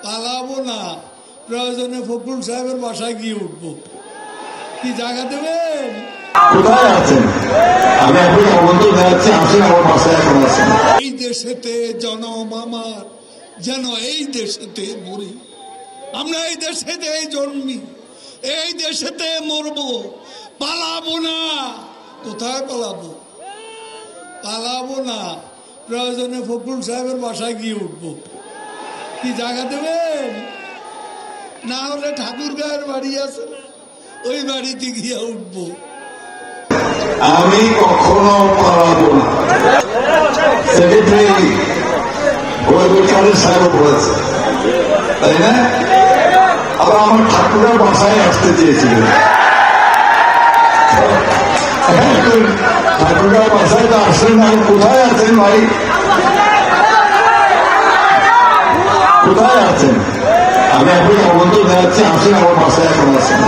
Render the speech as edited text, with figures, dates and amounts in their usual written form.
পালাবো না, প্রয়োজনে ফখরুল সাহেবের বাসায় গিয়ে উঠবো। কি জায়গা দেবেন? কোথায় আছেন? আমি আপনি আমন্ত্রণ জানাচ্ছি, আসেন আমার বাসায় এখন আছেন। এই দেশেতে জনম আমার, যেন এই দেশেতে মরি। আমরা এই দেশেতে জন্মি, এই দেশেতে মরবো। পালাবো না। কোথায় পালাবো? পালাবো না, প্রয়োজনে ফখরুল সাহেবের বাসায় গিয়ে উঠবো। কি জায়গা দেবেন? না হলে ঠাকুরগাঁয়ের বাড়ি আছে না, ওই বাড়িতে গিয়ে উঠবো। আমি কখনো পালাবো না। সেক্রেটারি সাহেব বলেছে, তাই না? আবার আমার ঠাকুরের বাসায় আসতে চেয়েছিলেন। ঠাকুরের বাসায় তো আসলেন না। কোথায় আছেন ভাই? কোথায় আছেন? আমি আপনি আমন্ত্রণ জানাচ্ছি, আসেন আমার বাসায় এখন আছেন।